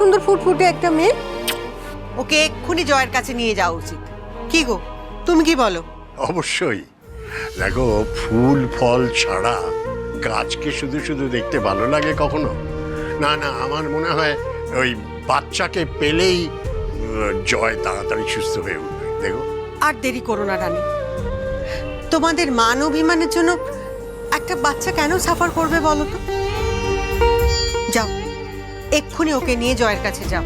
সুন্দর ফুটফুটে একটা মেয়ে, ওকে এক্ষুনি জয়ের কাছে নিয়ে যাওয়া উচিত। কি গো, তুমি কি বলো? অবশ্যই। দেখো, ফুল ফল ছাড়া গাছকে শুধু শুধু দেখতে ভালো লাগে কখনো? না না, আমার মনে হয় ওই বাচ্চাকে পেলেই জয় তাড়াতাড়ি সুস্থ হয়ে উঠবে। দেখো, আর দেরি করো না রানী। তোমাদের মান অভিমানের জন্য একটা বাচ্চা কেন সাফার করবে বলো তো? যাও, এক্ষুনি ওকে নিয়ে জয়ের কাছে যাও।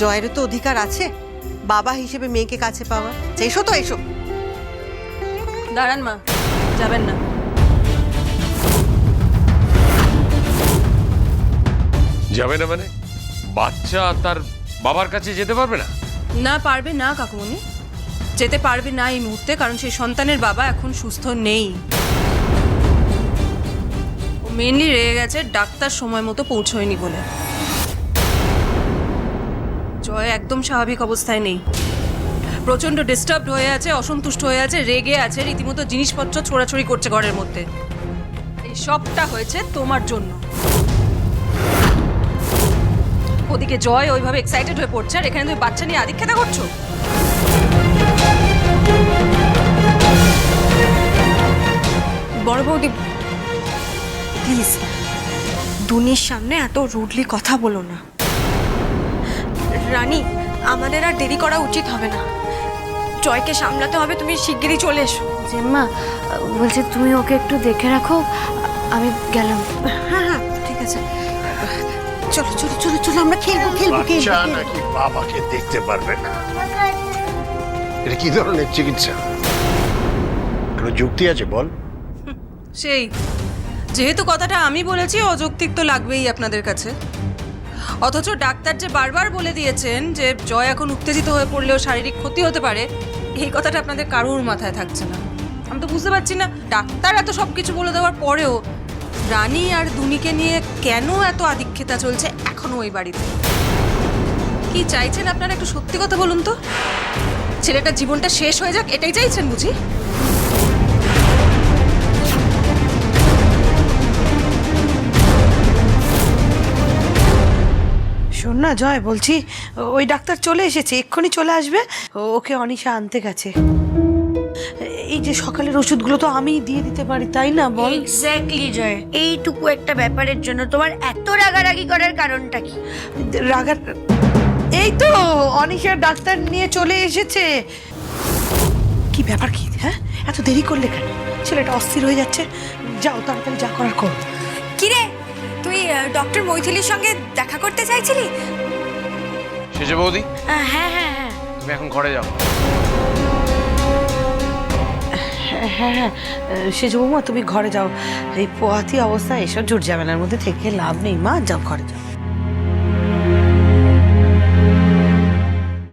জয়েরও তো অধিকার আছে বাবা হিসেবে মেয়েকে কাছে পাওয়া। এসো তো, এসো। দাঁড়ান মা, যাবেন না। যাবে না মানে? বাচ্চা তার বাবার কাছে যেতে পারবে না? না, পারবে না কাকুমণি, যেতে পারবে না এই মুহূর্তে, কারণ সেই সন্তানের বাবা এখন সুস্থ নেই। ও মেনলি রেগে গেছে ডাক্তার সময় মতো পৌঁছয়নি বলে। জয় একদম স্বাভাবিক অবস্থায় নেই, প্রচন্ড ডিস্টার্বড হয়ে আছে, অসন্তুষ্ট হয়ে আছে, রেগে আছে, রীতিমতো জিনিসপত্র ছোড়াছড়ি করছে ঘরের মধ্যে। এই সবটা হয়েছে তোমার জন্য। ওদিকে জয় ওইভাবে এক্সাইটেড হয়ে পড়ছে, আর এখানে তুমি বাচ্চা নিয়ে আদিক্ষেতা করছো। বড় বৌদি, প্লিজ দুনির সামনে এত রুডলি কথা বলো না। রানী, আমাদের আর দেরি করা উচিত হবে না, জয়কে সামলাতে হবে। তুমি শিগগিরই চলে এসো। জেম্মা বলছে তুমি ওকে একটু দেখে রাখো, আমি গেলাম। হ্যাঁ হ্যাঁ, ঠিক আছে। চলো চলো চলো চলো, আমরা খেলবো খেলবো বাচ্চা খেলবো। নাকি বাবাকে দেখতে পারবে না? এটা কি ধরনের চিকিৎসা? কোনো যুক্তি আছে বল? সেই যেহেতু কথাটা আমি বলেছি, অযৌক্তিক তো লাগবেই আপনাদের কাছে। অথচ ডাক্তার যে বারবার বলে দিয়েছেন যে জয় এখন উত্তেজিত হয়ে পড়লেও শারীরিক ক্ষতি হতে পারে, এই কথাটা আপনাদের কারোর মাথায় থাকছে না। আমি তো বুঝতে পারছি না, ডাক্তার এত সব কিছু বলে দেওয়ার পরেও রানী আর দুনিকে নিয়ে কেন এত আদিক্ষেতা চলছে এখনো ওই বাড়িতে। কি চাইছেন আপনারা? একটু সত্যি কথা বলুন তো। ছেলেটার জীবনটা শেষ হয়ে যাক, এটাই চাইছেন বুঝি? শোন না জয়, বলছি ওই ডাক্তার চলে এসেছে, এক্ষুনি চলে আসবে। ওকে অনিশা আনতে গেছে। এই যে সকালের ওষুধগুলো তো আমি দিয়ে দিতে পারি, তাই না বল? এক্স্যাক্টলি জয়, এইটুকু একটা ব্যাপারের জন্য তোমার এত রাগারাগি করার কারণটা কি? রাগার এই তো অনিশা ডাক্তার নিয়ে চলে এসেছে। কি ব্যাপার কি? হ্যাঁ, এত দেরি করলে কেন? ছেলেটা অস্থির হয়ে যাচ্ছে। যাও তাড়াতাড়ি যা করার করো। কিরে, তুই ডক্টর মৈথিলির সঙ্গে দেখা করতে চাইছিলি? শেষে বৌদি, হ্যাঁ হ্যাঁ হ্যাঁ, তুমি এখন ঘরে যাও। হ্যাঁ হ্যাঁ, সেজ বৌমা তুমি ঘরে যাও। এই পোয়াতি অবস্থায় এসব জোর ঝামেলার মধ্যে থেকে লাভ নেই মা, যাও ঘরে যাও।